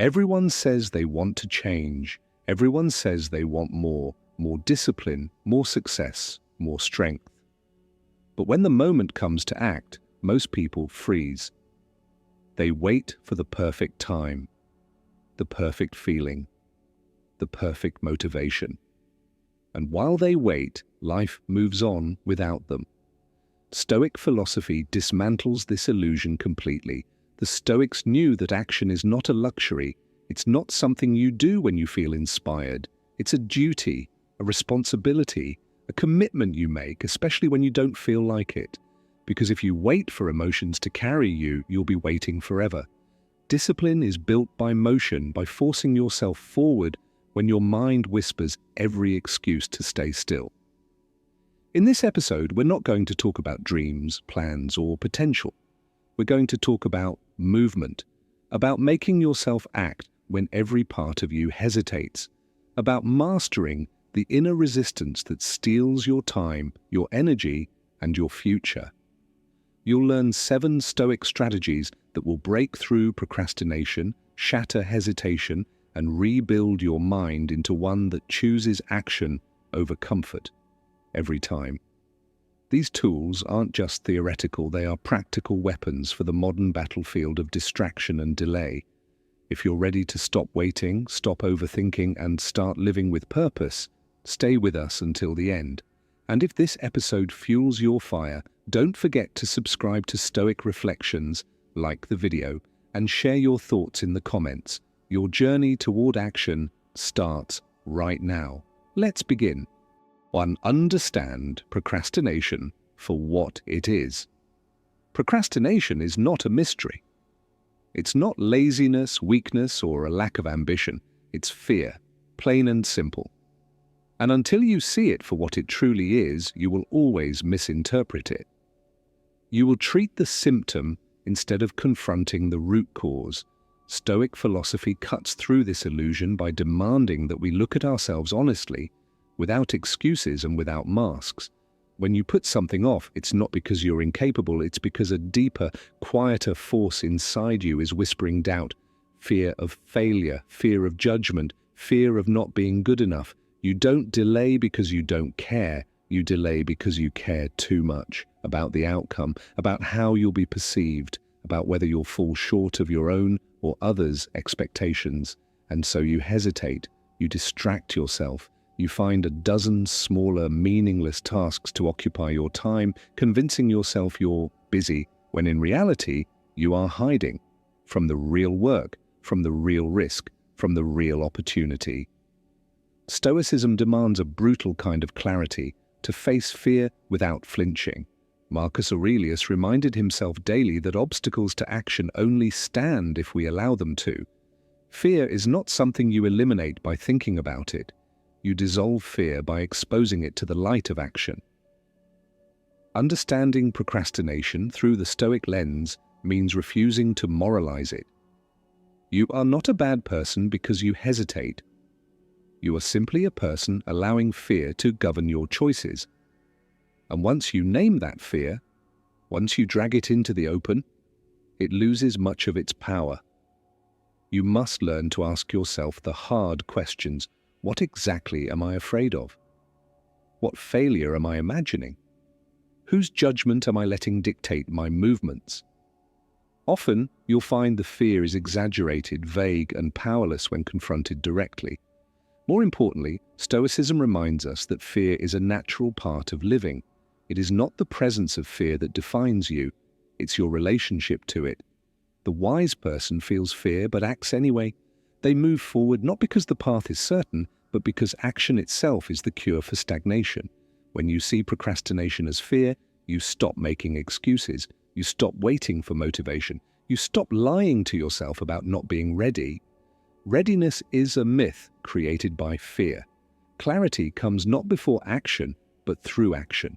Everyone says they want to change. Everyone says they want more discipline, more success, more strength. But when the moment comes to act, most people freeze. They wait for the perfect time, the perfect feeling, the perfect motivation. And while they wait, life moves on without them. Stoic philosophy dismantles this illusion completely. The Stoics knew that action is not a luxury. It's not something you do when you feel inspired. It's a duty, a responsibility, a commitment you make, especially when you don't feel like it. Because if you wait for emotions to carry you, you'll be waiting forever. Discipline is built by motion, by forcing yourself forward when your mind whispers every excuse to stay still. In this episode, we're not going to talk about dreams, plans, or potential. We're going to talk about movement, about making yourself act when every part of you hesitates, about mastering the inner resistance that steals your time, your energy, and your future. You'll learn 7 Stoic strategies that will break through procrastination, shatter hesitation, and rebuild your mind into one that chooses action over comfort every time. These tools aren't just theoretical, they are practical weapons for the modern battlefield of distraction and delay. If you're ready to stop waiting, stop overthinking, and start living with purpose, stay with us until the end. And if this episode fuels your fire, don't forget to subscribe to Stoic Reflections, like the video, and share your thoughts in the comments. Your journey toward action starts right now. Let's begin. 1. Understand procrastination for what it is. Procrastination is not a mystery. It's not laziness, weakness, or a lack of ambition. It's fear, plain and simple. And until you see it for what it truly is, you will always misinterpret it. You will treat the symptom instead of confronting the root cause. Stoic philosophy cuts through this illusion by demanding that we look at ourselves honestly, without excuses and without masks. When you put something off, it's not because you're incapable, it's because a deeper, quieter force inside you is whispering doubt, fear of failure, fear of judgment, fear of not being good enough. You don't delay because you don't care. You delay because you care too much about the outcome, about how you'll be perceived, about whether you'll fall short of your own or others' expectations. And so you hesitate, you distract yourself, you find a dozen smaller, meaningless tasks to occupy your time, convincing yourself you're busy, when in reality, you are hiding from the real work, from the real risk, from the real opportunity. Stoicism demands a brutal kind of clarity, to face fear without flinching. Marcus Aurelius reminded himself daily that obstacles to action only stand if we allow them to. Fear is not something you eliminate by thinking about it. You dissolve fear by exposing it to the light of action. Understanding procrastination through the Stoic lens means refusing to moralize it. You are not a bad person because you hesitate. You are simply a person allowing fear to govern your choices. And once you name that fear, once you drag it into the open, it loses much of its power. You must learn to ask yourself the hard questions. What exactly am I afraid of? What failure am I imagining? Whose judgment am I letting dictate my movements? Often, you'll find the fear is exaggerated, vague, and powerless when confronted directly. More importantly, Stoicism reminds us that fear is a natural part of living. It is not the presence of fear that defines you, it's your relationship to it. The wise person feels fear but acts anyway. They move forward not because the path is certain, but because action itself is the cure for stagnation. When you see procrastination as fear, you stop making excuses. You stop waiting for motivation. You stop lying to yourself about not being ready. Readiness is a myth created by fear. Clarity comes not before action, but through action.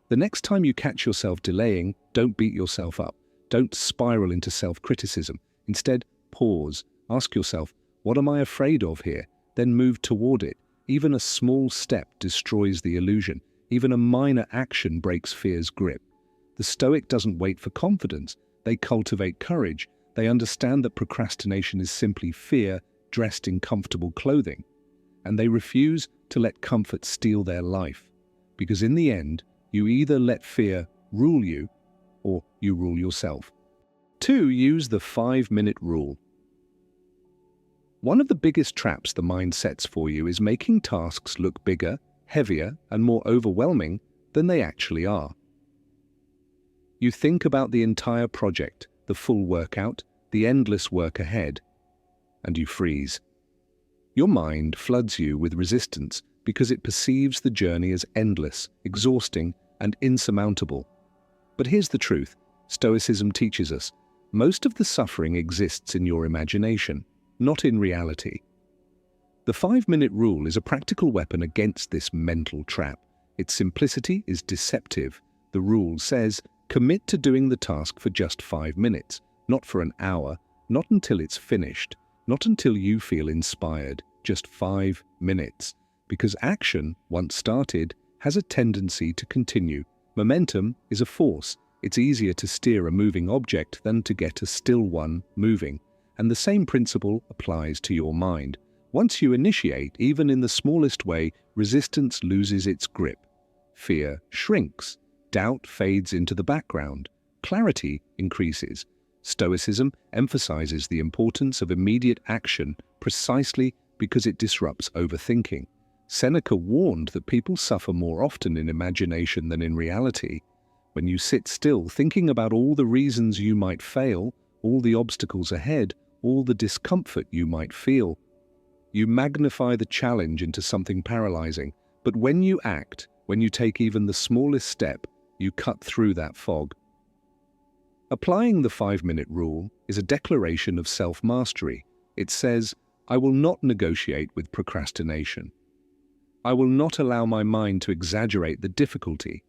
The next time you catch yourself delaying, don't beat yourself up. Don't spiral into self-criticism. Instead, pause. Ask yourself, what am I afraid of here? Then move toward it. Even a small step destroys the illusion. Even a minor action breaks fear's grip. The Stoic doesn't wait for confidence. They cultivate courage. They understand that procrastination is simply fear dressed in comfortable clothing, and they refuse to let comfort steal their life, because in the end, you either let fear rule you or you rule yourself. 2. Use the 5-minute rule. One of the biggest traps the mind sets for you is making tasks look bigger, heavier, and more overwhelming than they actually are. You think about the entire project, the full workout, the endless work ahead, and you freeze. Your mind floods you with resistance because it perceives the journey as endless, exhausting, and insurmountable. But here's the truth. Stoicism teaches us, most of the suffering exists in your imagination, not in reality. The 5-minute rule is a practical weapon against this mental trap. Its simplicity is deceptive. The rule says, commit to doing the task for just 5 minutes, not for an hour, not until it's finished, not until you feel inspired, just 5 minutes. Because action, once started, has a tendency to continue. Momentum is a force. It's easier to steer a moving object than to get a still one moving. And the same principle applies to your mind. Once you initiate, even in the smallest way, resistance loses its grip. Fear shrinks. Doubt fades into the background. Clarity increases. Stoicism emphasizes the importance of immediate action precisely because it disrupts overthinking. Seneca warned that people suffer more often in imagination than in reality. When you sit still thinking about all the reasons you might fail, all the obstacles ahead, all the discomfort you might feel, you magnify the challenge into something paralyzing. But when you act, when you take even the smallest step, you cut through that fog. Applying the 5-minute rule is a declaration of self-mastery. It says, I will not negotiate with procrastination. I will not allow my mind to exaggerate the difficulty.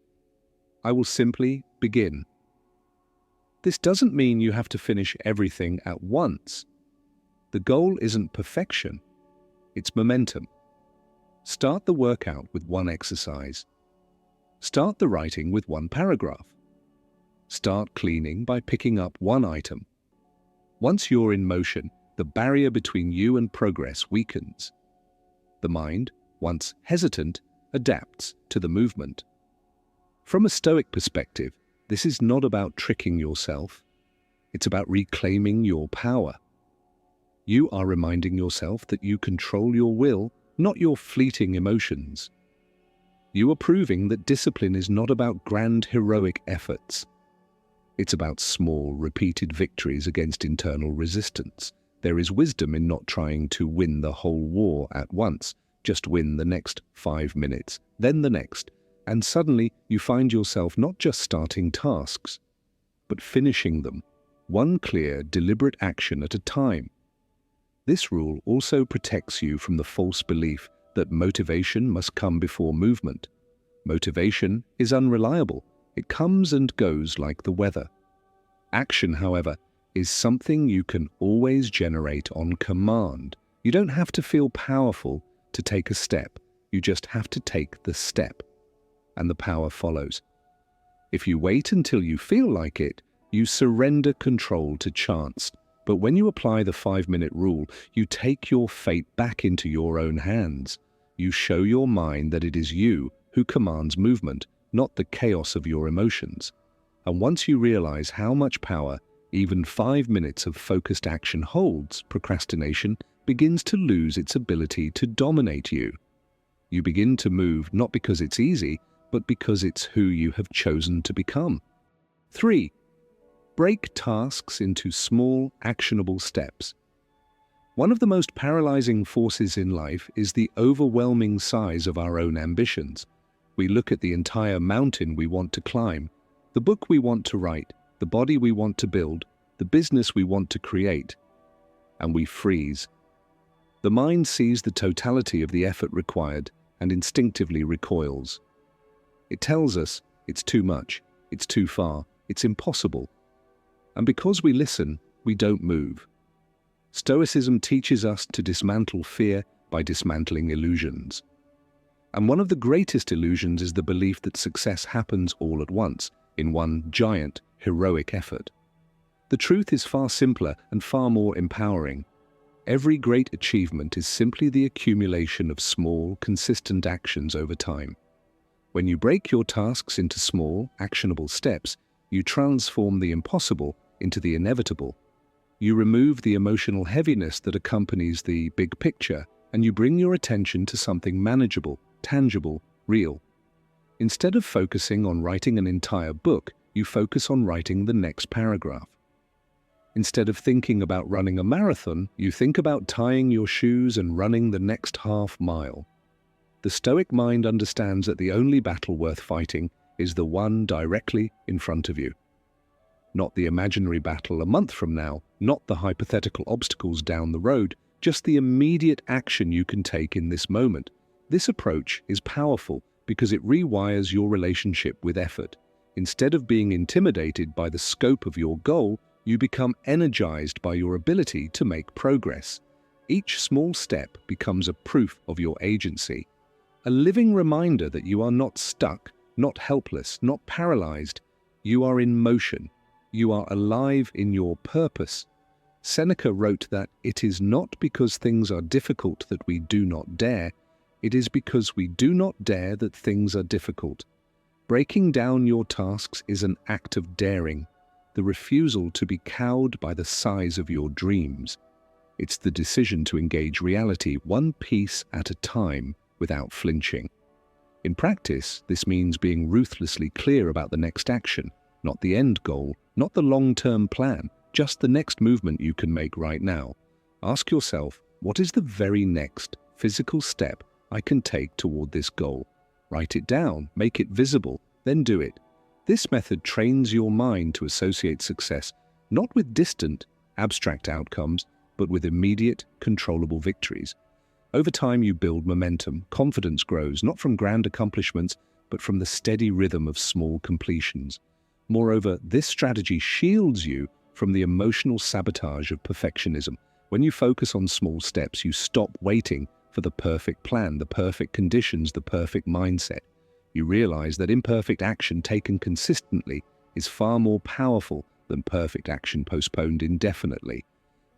I will simply begin. This doesn't mean you have to finish everything at once. The goal isn't perfection, it's momentum. Start the workout with one exercise. Start the writing with one paragraph. Start cleaning by picking up one item. Once you're in motion, the barrier between you and progress weakens. The mind, once hesitant, adapts to the movement. From a Stoic perspective, this is not about tricking yourself. It's about reclaiming your power. You are reminding yourself that you control your will, not your fleeting emotions. You are proving that discipline is not about grand heroic efforts. It's about small, repeated victories against internal resistance. There is wisdom in not trying to win the whole war at once. Just win the next 5 minutes, then the next, and suddenly you find yourself not just starting tasks, but finishing them, one clear, deliberate action at a time. This rule also protects you from the false belief that motivation must come before movement. Motivation is unreliable. It comes and goes like the weather. Action, however, is something you can always generate on command. You don't have to feel powerful to take a step. You just have to take the step, and the power follows. If you wait until you feel like it, you surrender control to chance. But when you apply the 5-minute rule, you take your fate back into your own hands. You show your mind that it is you who commands movement, not the chaos of your emotions. And once you realize how much power even 5 minutes of focused action holds, procrastination begins to lose its ability to dominate you. You begin to move not because it's easy, but because it's who you have chosen to become. 3. Break tasks into small, actionable steps. One of the most paralyzing forces in life is the overwhelming size of our own ambitions. We look at the entire mountain we want to climb, the book we want to write, the body we want to build, the business we want to create, and we freeze. The mind sees the totality of the effort required and instinctively recoils. It tells us it's too much, it's too far, it's impossible. And because we listen, we don't move. Stoicism teaches us to dismantle fear by dismantling illusions. And one of the greatest illusions is the belief that success happens all at once, in one giant, heroic effort. The truth is far simpler and far more empowering. Every great achievement is simply the accumulation of small, consistent actions over time. When you break your tasks into small, actionable steps, you transform the impossible into the inevitable. You remove the emotional heaviness that accompanies the big picture, and you bring your attention to something manageable, tangible, real. Instead of focusing on writing an entire book, you focus on writing the next paragraph. Instead of thinking about running a marathon, you think about tying your shoes and running the next half mile. The Stoic mind understands that the only battle worth fighting is the one directly in front of you. Not the imaginary battle a month from now, not the hypothetical obstacles down the road, just the immediate action you can take in this moment. This approach is powerful because it rewires your relationship with effort. Instead of being intimidated by the scope of your goal, you become energized by your ability to make progress. Each small step becomes a proof of your agency, a living reminder that you are not stuck, not helpless, not paralyzed. You are in motion. You are alive in your purpose. Seneca wrote that it is not because things are difficult that we do not dare. It is because we do not dare that things are difficult. Breaking down your tasks is an act of daring, the refusal to be cowed by the size of your dreams. It's the decision to engage reality one piece at a time without flinching. In practice, this means being ruthlessly clear about the next action, not the end goal, not the long-term plan, just the next movement you can make right now. Ask yourself, what is the very next physical step I can take toward this goal? Write it down, make it visible, then do it. This method trains your mind to associate success not with distant, abstract outcomes, but with immediate, controllable victories. Over time, you build momentum. Confidence grows, not from grand accomplishments, but from the steady rhythm of small completions. Moreover, this strategy shields you from the emotional sabotage of perfectionism. When you focus on small steps, you stop waiting for the perfect plan, the perfect conditions, the perfect mindset. You realize that imperfect action taken consistently is far more powerful than perfect action postponed indefinitely.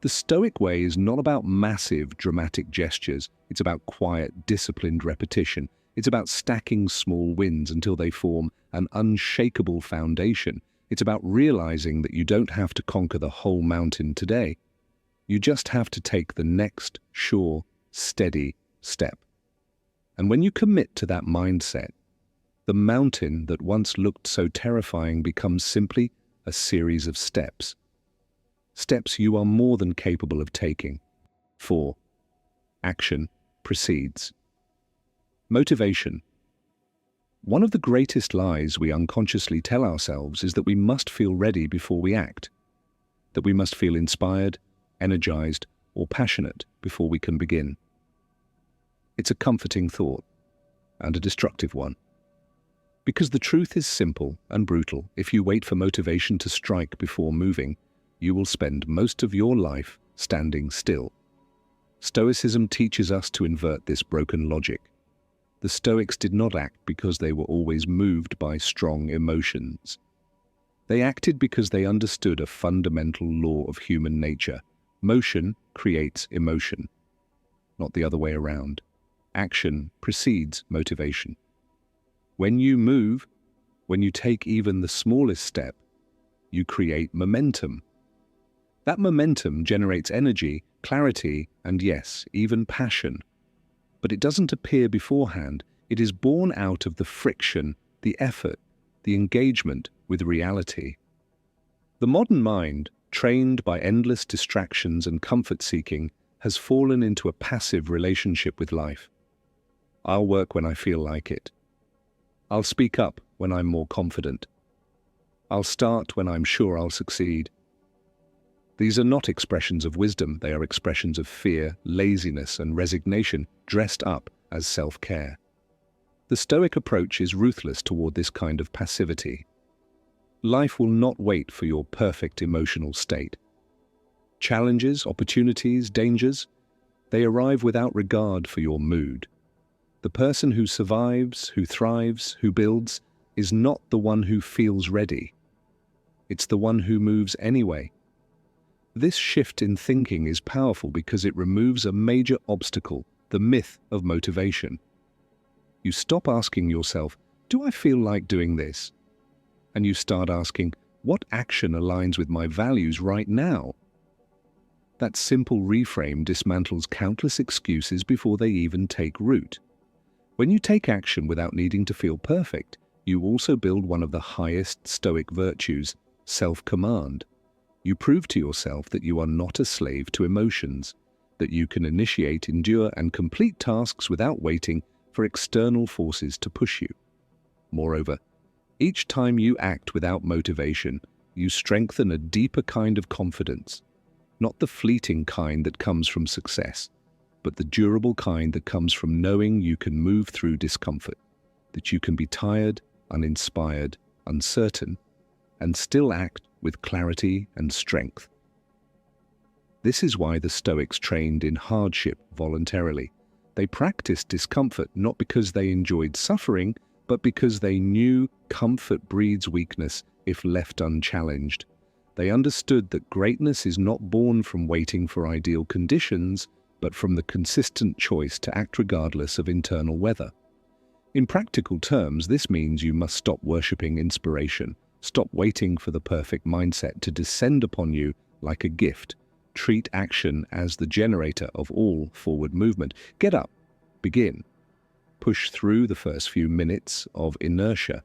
The Stoic way is not about massive, dramatic gestures. It's about quiet, disciplined repetition. It's about stacking small wins until they form an unshakable foundation. It's about realizing that you don't have to conquer the whole mountain today. You just have to take the next, sure, steady step. And when you commit to that mindset, the mountain that once looked so terrifying becomes simply a series of steps. Steps you are more than capable of taking. 4. Action precedes motivation. One of the greatest lies we unconsciously tell ourselves is that we must feel ready before we act, that we must feel inspired, energized, or passionate before we can begin. It's a comforting thought, and a destructive one. Because the truth is simple and brutal. If you wait for motivation to strike before moving, you will spend most of your life standing still. Stoicism teaches us to invert this broken logic. The Stoics did not act because they were always moved by strong emotions. They acted because they understood a fundamental law of human nature. Motion creates emotion, not the other way around. Action precedes motivation. When you move, when you take even the smallest step, you create momentum. That momentum generates energy, clarity, and yes, even passion. But it doesn't appear beforehand. It is born out of the friction, the effort, the engagement with reality. The modern mind, trained by endless distractions and comfort-seeking, has fallen into a passive relationship with life. I'll work when I feel like it. I'll speak up when I'm more confident. I'll start when I'm sure I'll succeed. These are not expressions of wisdom, they are expressions of fear, laziness, and resignation dressed up as self-care. The Stoic approach is ruthless toward this kind of passivity. Life will not wait for your perfect emotional state. Challenges, opportunities, dangers, they arrive without regard for your mood. The person who survives, who thrives, who builds, is not the one who feels ready. It's the one who moves anyway, This shift in thinking is powerful because it removes a major obstacle, the myth of motivation. You stop asking yourself, "Do I feel like doing this?" And you start asking, "What action aligns with my values right now?" That simple reframe dismantles countless excuses before they even take root. When you take action without needing to feel perfect, you also build one of the highest Stoic virtues, self-command. You prove to yourself that you are not a slave to emotions, that you can initiate, endure, and complete tasks without waiting for external forces to push you. Moreover, each time you act without motivation, you strengthen a deeper kind of confidence, not the fleeting kind that comes from success, but the durable kind that comes from knowing you can move through discomfort, that you can be tired, uninspired, uncertain, and still act with clarity and strength. This is why the Stoics trained in hardship voluntarily. They practiced discomfort not because they enjoyed suffering, but because they knew comfort breeds weakness if left unchallenged. They understood that greatness is not born from waiting for ideal conditions, but from the consistent choice to act regardless of internal weather. In practical terms, this means you must stop worshipping inspiration, stop waiting for the perfect mindset to descend upon you like a gift. Treat action as the generator of all forward movement. Get up, begin, push through the first few minutes of inertia,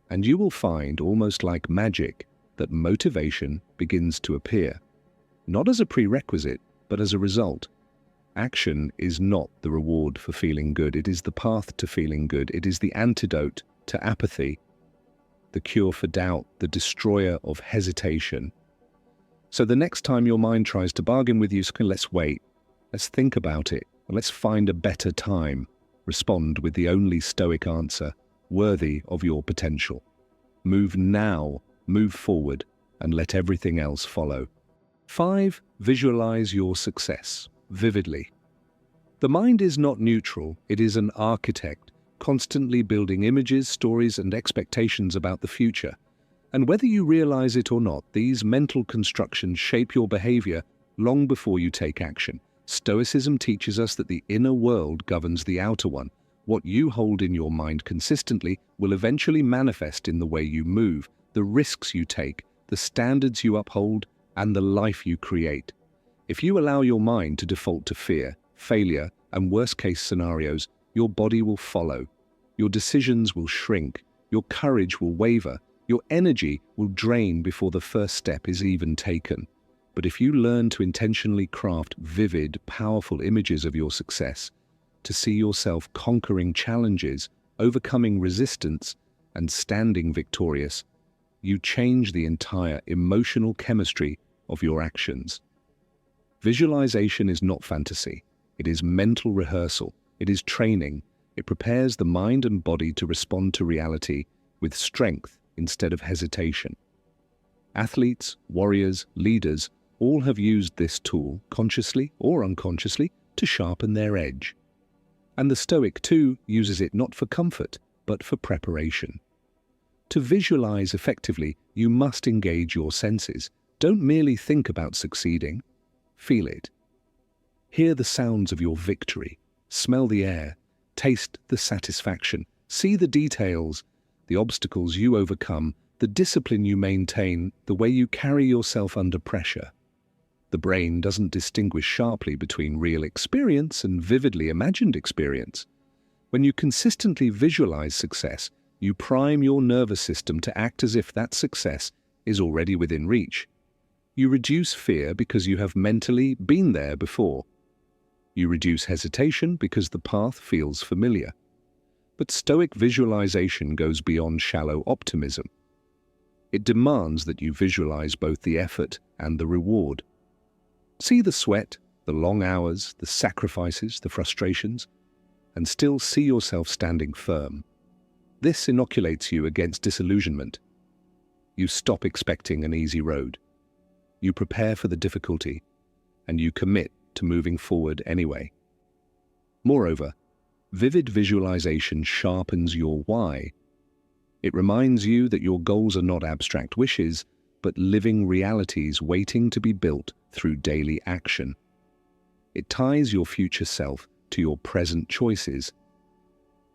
and you will find, almost like magic, that motivation begins to appear, not as a prerequisite, but as a result. Action is not the reward for feeling good. It is the path to feeling good. It is the antidote to apathy, the cure for doubt, the destroyer of hesitation. So the next time your mind tries to bargain with you, let's wait, let's think about it, and let's find a better time. Respond with the only Stoic answer, worthy of your potential. Move now, move forward, and let everything else follow. 5. Visualize your success vividly. The mind is not neutral, it is an architect, constantly building images, stories, and expectations about the future. And whether you realize it or not, these mental constructions shape your behavior long before you take action. Stoicism teaches us that the inner world governs the outer one. What you hold in your mind consistently will eventually manifest in the way you move, the risks you take, the standards you uphold, and the life you create. If you allow your mind to default to fear, failure, and worst-case scenarios, your body will follow. Your decisions will shrink, your courage will waver, your energy will drain before the first step is even taken. But if you learn to intentionally craft vivid, powerful images of your success, to see yourself conquering challenges, overcoming resistance, and standing victorious, you change the entire emotional chemistry of your actions. Visualization is not fantasy. It is mental rehearsal. It is training. It prepares the mind and body to respond to reality with strength instead of hesitation. Athletes, warriors, leaders, all have used this tool, consciously or unconsciously, to sharpen their edge. And the Stoic, too, uses it not for comfort, but for preparation. To visualize effectively, you must engage your senses. Don't merely think about succeeding. Feel it. Hear the sounds of your victory. Smell the air. Taste the satisfaction. See the details, the obstacles you overcome, the discipline you maintain, the way you carry yourself under pressure. The brain doesn't distinguish sharply between real experience and vividly imagined experience. When you consistently visualize success, you prime your nervous system to act as if that success is already within reach. You reduce fear because you have mentally been there before. You reduce hesitation because the path feels familiar. But Stoic visualization goes beyond shallow optimism. It demands that you visualize both the effort and the reward. See the sweat, the long hours, the sacrifices, the frustrations, and still see yourself standing firm. This inoculates you against disillusionment. You stop expecting an easy road. You prepare for the difficulty, and you commit to moving forward anyway. Moreover, vivid visualization sharpens your why. It reminds you that your goals are not abstract wishes, but living realities waiting to be built through daily action. It ties your future self to your present choices.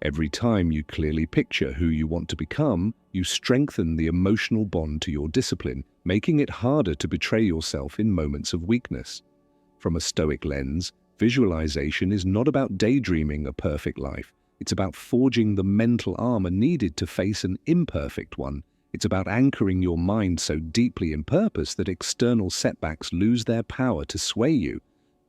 Every time you clearly picture who you want to become, you strengthen the emotional bond to your discipline, making it harder to betray yourself in moments of weakness. From a Stoic lens, visualization is not about daydreaming a perfect life. It's about forging the mental armor needed to face an imperfect one. It's about anchoring your mind so deeply in purpose that external setbacks lose their power to sway you.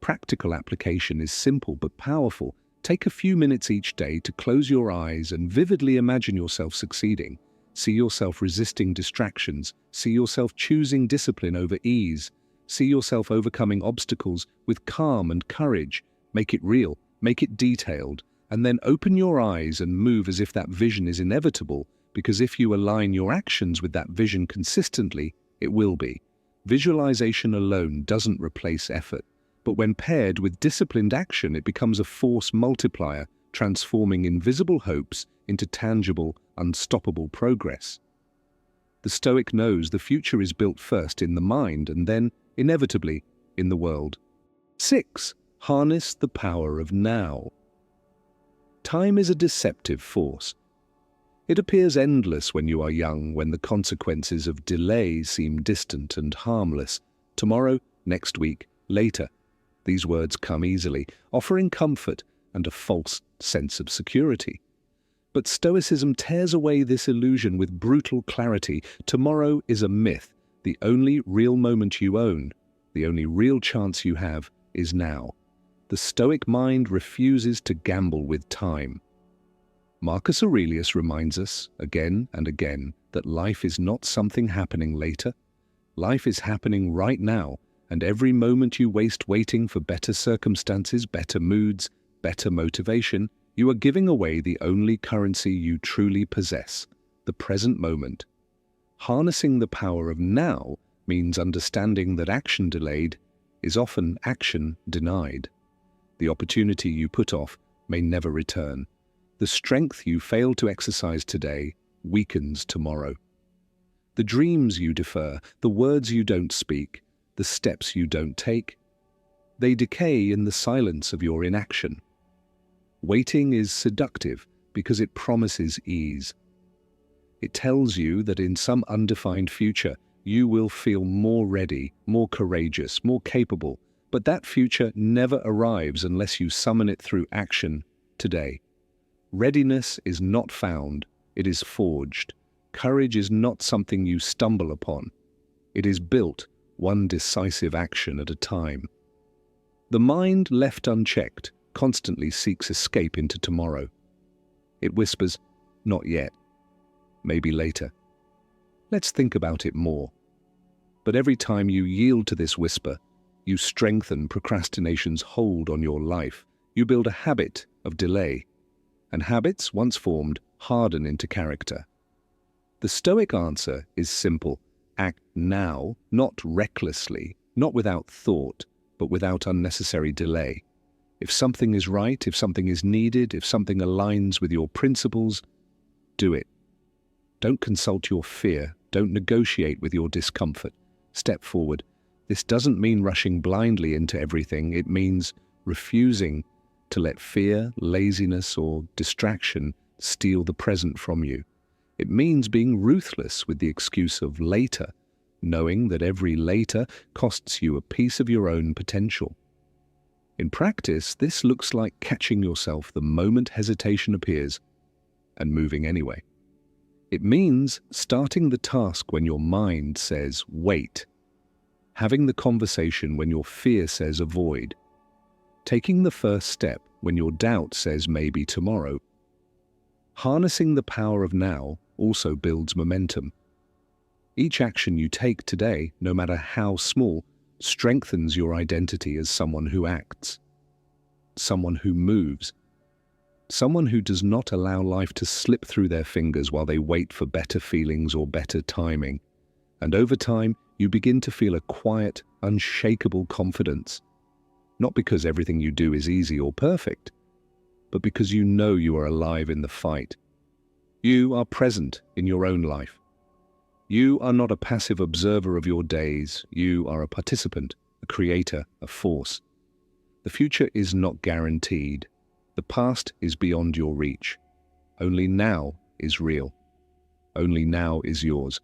Practical application is simple but powerful. Take a few minutes each day to close your eyes and vividly imagine yourself succeeding. See yourself resisting distractions. See yourself choosing discipline over ease. See yourself overcoming obstacles with calm and courage. Make it real, make it detailed, and then open your eyes and move as if that vision is inevitable, because if you align your actions with that vision consistently, it will be. Visualization alone doesn't replace effort, but when paired with disciplined action, it becomes a force multiplier, transforming invisible hopes into tangible, unstoppable progress. The Stoic knows the future is built first in the mind and then, inevitably, in the world. 6. Harness the power of now. Time is a deceptive force. It appears endless when you are young, when the consequences of delay seem distant and harmless. Tomorrow, next week, later. These words come easily, offering comfort and a false sense of security. But Stoicism tears away this illusion with brutal clarity. Tomorrow is a myth. The only real moment you own, the only real chance you have, is now. The Stoic mind refuses to gamble with time. Marcus Aurelius reminds us, again and again, that life is not something happening later. Life is happening right now, and every moment you waste waiting for better circumstances, better moods, better motivation, you are giving away the only currency you truly possess, the present moment. Harnessing the power of now means understanding that action delayed is often action denied. The opportunity you put off may never return. The strength you fail to exercise today weakens tomorrow. The dreams you defer, the words you don't speak, the steps you don't take, they decay in the silence of your inaction. Waiting is seductive because it promises ease. It tells you that in some undefined future, you will feel more ready, more courageous, more capable, but that future never arrives unless you summon it through action today. Readiness is not found, it is forged. Courage is not something you stumble upon. It is built, one decisive action at a time. The mind left unchecked constantly seeks escape into tomorrow. It whispers, not yet, maybe later. Let's think about it more. But every time you yield to this whisper, you strengthen procrastination's hold on your life. You build a habit of delay, and habits, once formed, harden into character. The Stoic answer is simple. Act now, not recklessly, not without thought, but without unnecessary delay. If something is right, if something is needed, if something aligns with your principles, do it. Don't consult your fear. Don't negotiate with your discomfort. Step forward. This doesn't mean rushing blindly into everything. It means refusing to let fear, laziness, or distraction steal the present from you. It means being ruthless with the excuse of later, knowing that every later costs you a piece of your own potential. In practice, this looks like catching yourself the moment hesitation appears and moving anyway. It means starting the task when your mind says wait, having the conversation when your fear says avoid, taking the first step when your doubt says maybe tomorrow. Harnessing the power of now also builds momentum. Each action you take today, no matter how small, strengthens your identity as someone who acts, someone who moves, someone who does not allow life to slip through their fingers while they wait for better feelings or better timing. And over time, you begin to feel a quiet, unshakable confidence, not because everything you do is easy or perfect, but because you know you are alive in the fight. You are present in your own life. You are not a passive observer of your days. You are a participant, a creator, a force. The future is not guaranteed. The past is beyond your reach. Only now is real. Only now is yours.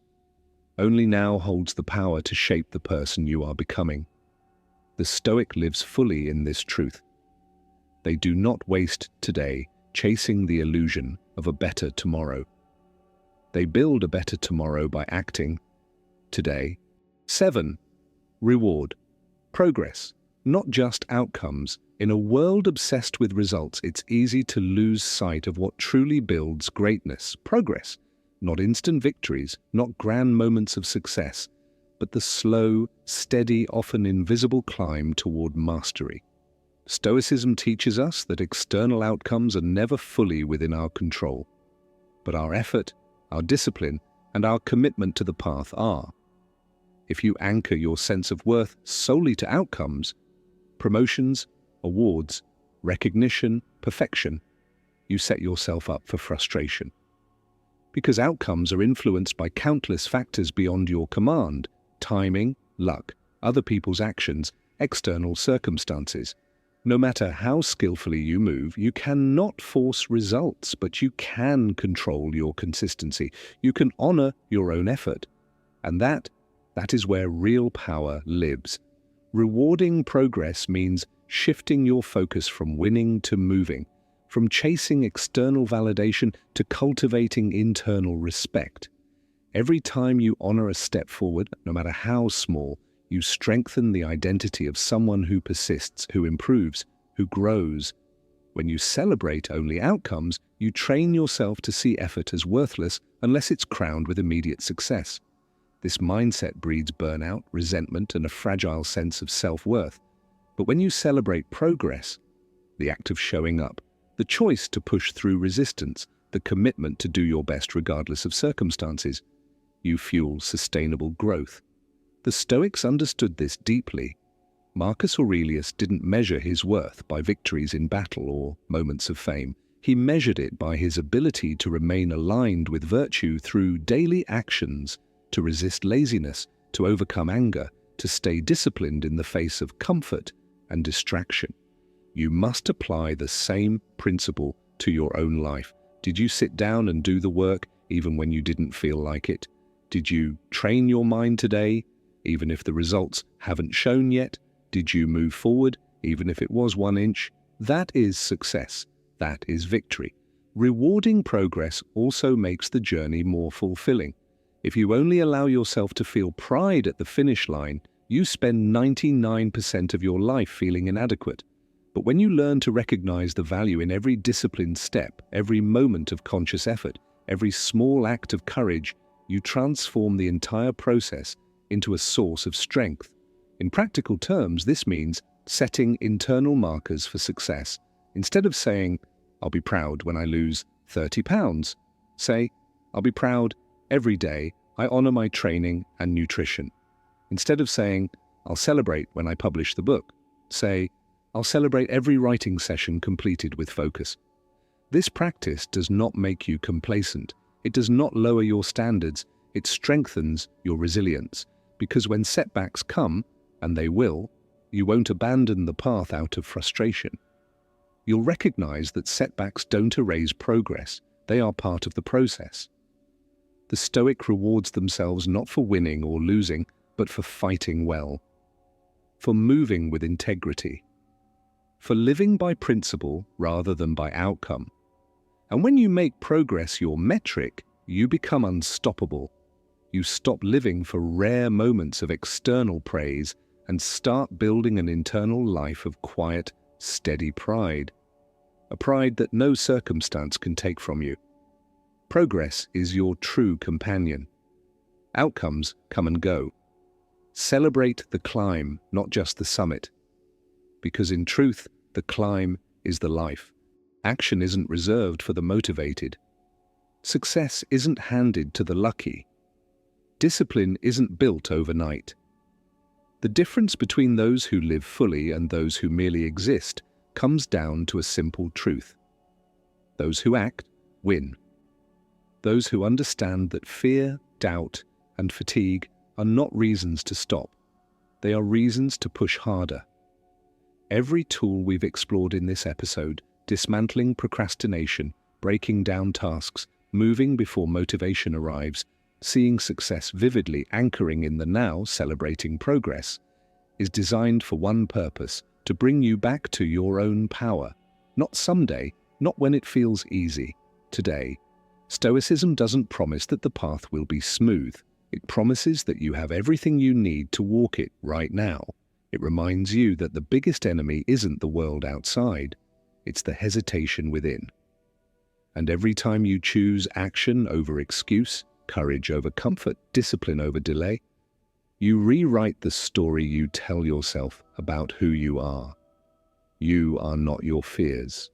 Only now holds the power to shape the person you are becoming. The Stoic lives fully in this truth. They do not waste today chasing the illusion of a better tomorrow. They build a better tomorrow by acting today. 7. Reward. Progress, not just outcomes. In a world obsessed with results, it's easy to lose sight of what truly builds greatness. Progress, not instant victories, not grand moments of success, but the slow, steady, often invisible climb toward mastery. Stoicism teaches us that external outcomes are never fully within our control, but our effort, our discipline, and our commitment to the path are. If you anchor your sense of worth solely to outcomes, promotions, awards, recognition, perfection, you set yourself up for frustration. Because outcomes are influenced by countless factors beyond your command: timing, luck, other people's actions, external circumstances. No matter how skillfully you move, you cannot force results, but you can control your consistency. You can honor your own effort. And that is where real power lives. Rewarding progress means shifting your focus from winning to moving, from chasing external validation to cultivating internal respect. Every time you honor a step forward, no matter how small, you strengthen the identity of someone who persists, who improves, who grows. When you celebrate only outcomes, you train yourself to see effort as worthless unless it's crowned with immediate success. This mindset breeds burnout, resentment, and a fragile sense of self-worth. But when you celebrate progress, the act of showing up, the choice to push through resistance, the commitment to do your best regardless of circumstances, you fuel sustainable growth. The Stoics understood this deeply. Marcus Aurelius didn't measure his worth by victories in battle or moments of fame. He measured it by his ability to remain aligned with virtue through daily actions, to resist laziness, to overcome anger, to stay disciplined in the face of comfort and distraction. You must apply the same principle to your own life. Did you sit down and do the work even when you didn't feel like it? Did you train your mind today, even if the results haven't shown yet? Did you move forward, even if it was 1 inch? That is success. That is victory. Rewarding progress also makes the journey more fulfilling. If you only allow yourself to feel pride at the finish line, you spend 99% of your life feeling inadequate. But when you learn to recognize the value in every disciplined step, every moment of conscious effort, every small act of courage, you transform the entire process into a source of strength. In practical terms, this means setting internal markers for success. Instead of saying, "I'll be proud when I lose 30 pounds," say, "I'll be proud every day I honor my training and nutrition." Instead of saying, "I'll celebrate when I publish the book," say, "I'll celebrate every writing session completed with focus." This practice does not make you complacent. It does not lower your standards. It strengthens your resilience. Because when setbacks come, and they will, you won't abandon the path out of frustration. You'll recognize that setbacks don't erase progress. They are part of the process. The Stoic rewards themselves not for winning or losing, but for fighting well, for moving with integrity, for living by principle rather than by outcome. And when you make progress your metric, you become unstoppable. You stop living for rare moments of external praise and start building an internal life of quiet, steady pride. A pride that no circumstance can take from you. Progress is your true companion. Outcomes come and go. Celebrate the climb, not just the summit. Because in truth, the climb is the life. Action isn't reserved for the motivated. Success isn't handed to the lucky. Discipline isn't built overnight. The difference between those who live fully and those who merely exist comes down to a simple truth. Those who act win. Those who understand that fear, doubt, and fatigue are not reasons to stop. They are reasons to push harder. Every tool we've explored in this episode, dismantling procrastination, breaking down tasks, moving before motivation arrives, seeing success vividly, anchoring in the now, celebrating progress, is designed for one purpose: to bring you back to your own power. Not someday, not when it feels easy. Today. Stoicism doesn't promise that the path will be smooth. It promises that you have everything you need to walk it right now. It reminds you that the biggest enemy isn't the world outside, it's the hesitation within. And every time you choose action over excuse, courage over comfort, discipline over delay, you rewrite the story you tell yourself about who you are. You are not your fears.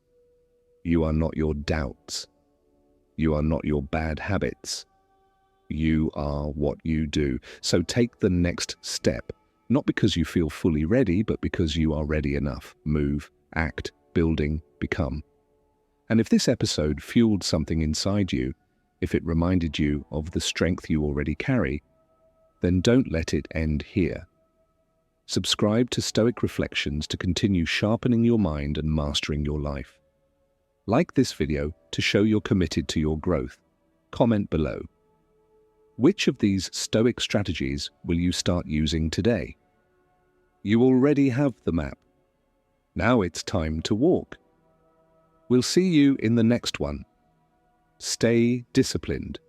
You are not your doubts. You are not your bad habits. You are what you do. So take the next step, not because you feel fully ready, but because you are ready enough. Move, act, building, become. And if this episode fueled something inside you, if it reminded you of the strength you already carry, then don't let it end here. Subscribe to Stoic Reflections to continue sharpening your mind and mastering your life. Like this video to show you're committed to your growth. Comment below. Which of these Stoic strategies will you start using today? You already have the map. Now it's time to walk. We'll see you in the next one. Stay disciplined.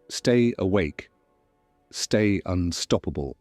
Stay awake. Stay unstoppable.